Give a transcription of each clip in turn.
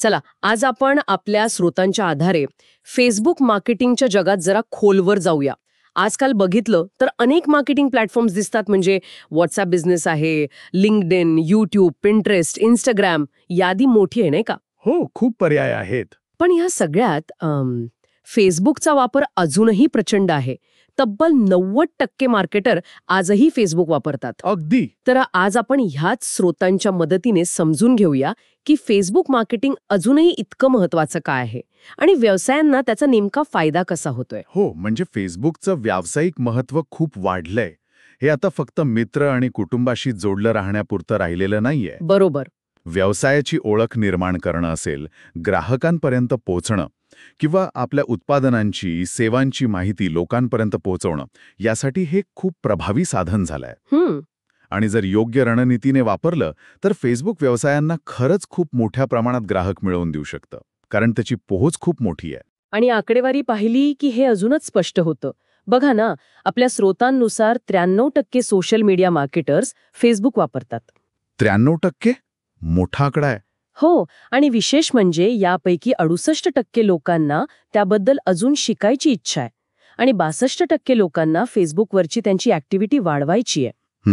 चला, आज आपण आपल्या स्रोतांच्या आधारे फेसबुक मार्केटिंगच्या जगात जरा खोलवर जाऊया. आजकाल बघितलं तर अनेक मार्केटिंग प्लॅटफॉर्म्स दिसतात, म्हणजे व्हॉट्सअप बिझनेस आहे, लिंक्डइन, यूट्यूब, पिंटरेस्ट, इंस्टाग्राम, यादी मोठी आहे नाही का? हो, खूप पर्याय आहेत. पण ह्या सगळ्यात फेसबुकचा वापर अजूनही प्रचंड आहे. तब्बल 90% मार्केटर आजही फेसबुक वापरतात. अगदी. तर आज आपण ह्याच स्रोतांच्या मदतीने समजून घेऊया की फेसबुक मार्केटिंग अजूनही इतकं महत्वाचं काय आहे आणि व्यवसायांना त्याचा नेमका फायदा कसा होतोय. हो, म्हणजे फेसबुकचं व्यावसायिक महत्त्व खूप वाढलंय. हे आता फक्त मित्र आणि कुटुंबाशी जोडलं राहण्यापुरतं राहिलेलं नाहीये. बरोबर. व्यवसायाची ओळख निर्माण करणं असेल, ग्राहकांपर्यंत पोहोचणं किंवा आपल्या उत्पादनांची, सेवांची माहिती लोकांपर्यंत पोहोचवणं, यासाठी हे खूप प्रभावी साधन झालंय. आणि जर योग्य रणनीतीने वापरलं तर फेसबुक व्यवसायांना खरंच खूप मोठ्या प्रमाणात ग्राहक मिळवून देऊ शकतं, कारण त्याची पोहोच खूप मोठी आहे. आणि आकडेवारी पाहिली की हे अजूनच स्पष्ट होतं. बघा ना, आपल्या स्रोतांनुसार 93% सोशल मीडिया मार्केटर्स फेसबुक वापरतात. 93%? मोठा आकडा आहे. हो, आणि विशेष म्हणजे यापैकी 68% लोकांना त्याबद्दल अजून शिकायची इच्छा आहे आणि 62% लोकांना फेसबुकवरची त्यांची ऍक्टिव्हिटी वाढवायची आहे.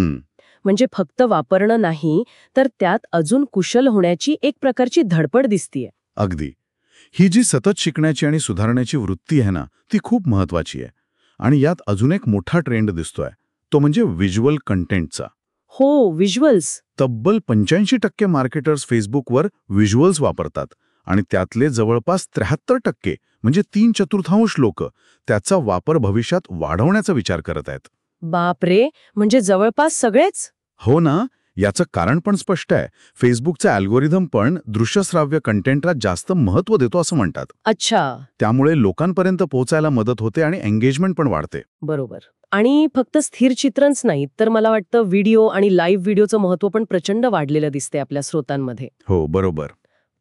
म्हणजे फक्त वापरणं नाही, तर त्यात अजून कुशल होण्याची एक प्रकारची धडपड दिसतीये. अगदी. ही जी सतत शिकण्याची आणि सुधारण्याची वृत्ती आहे ना, ती खूप महत्वाची आहे. आणि यात अजून एक मोठा ट्रेंड दिसतोय, तो म्हणजे व्हिज्युअल कंटेंटचा. हो, व्हिज्युअल्स. तब्बल 85% मार्केटर्स फेसबुकवर व्हिज्युअल्स वापरतात आणि त्यातले जवळपास 73% म्हणजे 3/4 लोक त्याचा वापर भविष्यात वाढवण्याचा विचार करत आहेत. बापरे, म्हणजे जवळपास सगळेच. हो ना. याचं कारण पण स्पष्ट आहे. फेसबुकचा अल्गोरिदम पण दृश्यश्राव्य कंटेंटला जास्त महत्त्व देतो असं म्हणतात. अच्छा. त्यामुळे लोकांपर्यंत पोहोचायला मदत होते आणि एंगेजमेंट पण वाढते. बरोबर. आणि फक्त स्थिर चित्रणच नाही, तर मला वाटतं व्हिडिओ आणि लाईव्ह व्हिडिओचं महत्त्व पण प्रचंड वाढलेलं दिसते आपल्या स्रोतांमध्ये. हो, बरोबर.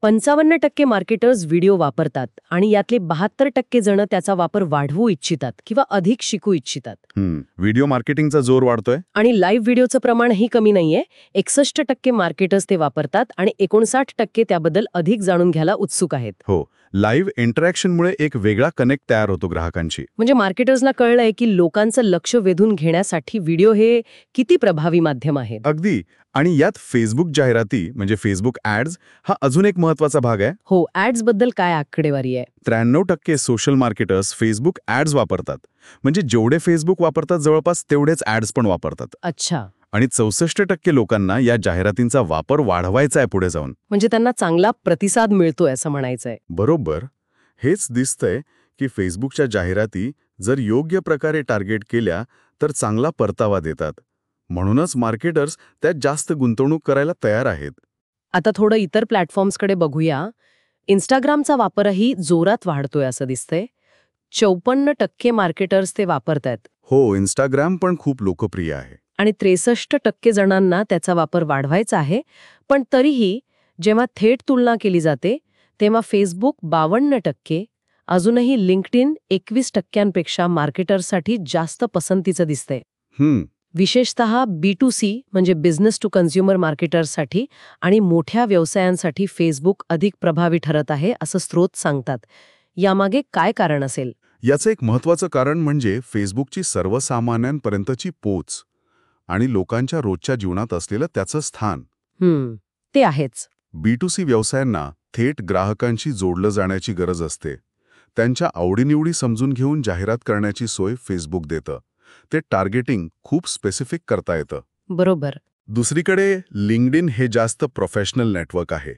55% मार्केटर्स व्हिडिओ वापरतात आणि यातले 72% जण त्याचा वापर वाढवू इच्छितात किंवा अधिक शिकू इच्छितात. व्हिडिओ मार्केटिंगचा जोर वाढतोय. आणि लाईव्ह व्हिडिओचं प्रमाणही कमी नाहीये. 61% मार्केटर्स ते वापरतात आणि 59% त्याबद्दल अधिक जाणून घ्यायला उत्सुक आहेत. हो, लाईव्ह इंटरॅक्शनमुळे एक वेगळा कनेक्ट तयार होतो ग्राहकांशी. म्हणजे मार्केटर्सला कळलंय की लोकांचं लक्ष वेधून घेण्यासाठी व्हिडिओ हे किती प्रभावी माध्यम आहे. अगदी. आणि यात फेसबुक जाहिराती म्हणजे फेसबुक ऍड्स हा अजून एक महत्वाचा भाग आहे. हो, ऍड्स बद्दल काय आकडेवारी आहे. 93% सोशल मार्केटर्स फेसबुक ऍड्स वापरतात. म्हणजे जेवढे फेसबुक वापरतात जवळपास तेवढेच ऍड्स पण वापरतात. अच्छा. आणि 64% लोकांना या जाहिरातींचा वापर वाढवायचा आहे पुढे जाऊन. म्हणजे त्यांना चांगला प्रतिसाद मिळतोय असं म्हणायचंय. बरोबर. हेच दिसतंय की फेसबुकच्या जाहिराती जर योग्य प्रकारे टार्गेट केल्या तर चांगला परतावा देतात. म्हणूनच मार्केटर्स त्यात जास्त गुंतवणूक करायला तयार आहेत. आता थोडं इतर प्लॅटफॉर्म्सकडे बघूया. इन्स्टाग्रामचा वापरही जोरात वाढतोय असं दिसतंय. 54% मार्केटर्स ते वापरतायत. हो, इंस्टाग्राम पण खूप लोकप्रिय आहे. आणि 63% जणांना त्याचा वापर वाढवायचा आहे. पण तरीही जेव्हा थेट तुलना केली जाते तेव्हा फेसबुक 52%, अजूनही लिंक्डइन 21% मार्केटर्ससाठी जास्त पसंतीचं दिसतंय. विशेषतः B2C म्हणजे बिझनेस टू कन्झ्युमर मार्केटर्ससाठी आणि मोठ्या व्यवसायांसाठी फेसबुक अधिक प्रभावी ठरत आहे असं स्रोत सांगतात. यामागे काय कारण असेल? याचं एक महत्त्वाचं कारण म्हणजे फेसबुकची सर्वसामान्यांपर्यंतची पोच आणि लोकांच्या रोजच्या जीवनात असलेलं त्याचं स्थान. ते आहेच. B2C व्यवसायांना थेट ग्राहकांशी जोडलं जाण्याची गरज असते. त्यांच्या आवडीनिवडी समजून घेऊन जाहिरात करण्याची सोय फेसबुक देतं. ते टार्गेटिंग खूप स्पेसिफिक करता येतं. बरोबर. दुसरीकडे लिंक्डइन हे जास्त प्रोफेशनल नेटवर्क आहे.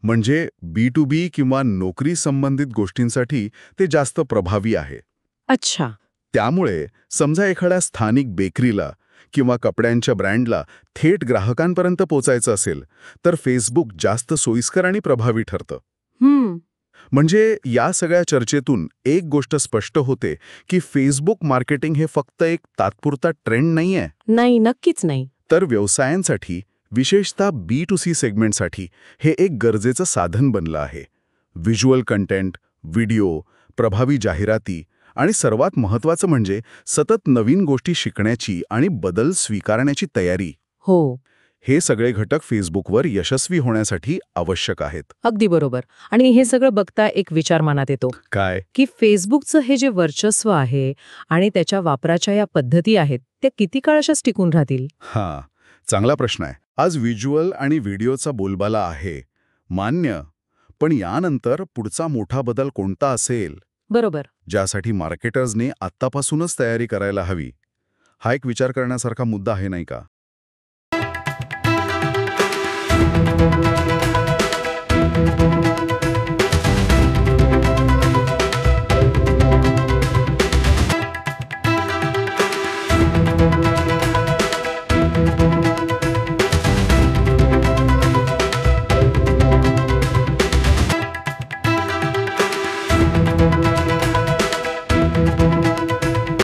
म्हणजे B2B किंवा नोकरी संबंधित गोष्टींसाठी ते जास्त प्रभावी आहे. अच्छा. त्यामुळे समजा एखाद्या स्थानिक बेकरीला किंवा कपड्यांच्या ब्रँडला थेट ग्राहकांपर्यंत पोचायचं असेल तर फेसबुक जास्त सोयीस्कर आणि प्रभावी ठरतं. म्हणजे या सगळ्या चर्चेतून एक गोष्ट स्पष्ट होते की फेसबुक मार्केटिंग हे फक्त एक तात्पुरता ट्रेंड नाहीये. नाही, नक्कीच नाही. तर व्यवसायांसाठी, विशेषतः B2C सेगमेंटसाठी हे एक गरजेचं साधन बनलं आहे. व्हिज्युअल कंटेंट, व्हिडिओ, प्रभावी जाहिराती आणि सर्वात महत्त्वाचं म्हणजे सतत नवीन गोष्टी शिकण्याची आणि बदल स्वीकारण्याची तयारी. हो. हे सगळे घटक फेसबुकवर यशस्वी होण्यासाठी आवश्यक आहेत. अगदी बरोबर. आणि हे सगळं बघता एक विचार मनात येतो काय? की फेसबुकचं हे जे वर्चस्व आहे आणि त्याच्या वापराच्या या पद्धती आहेत त्या किती काळ अशाच टिकून राहतील? हां, चांगला प्रश्न आहे. आज व्हिज्युअल आणि व्हिडिओचा बोलबाला आहे, मान्य. पण यानंतर पुढचा मोठा बदल कोणता असेल, बरोबर. ज्यासाठी मार्केटर्सने आत्तापासूनच तयारी करायला हवी? हा एक विचार करण्यासारखा मुद्दा आहे, नाही का?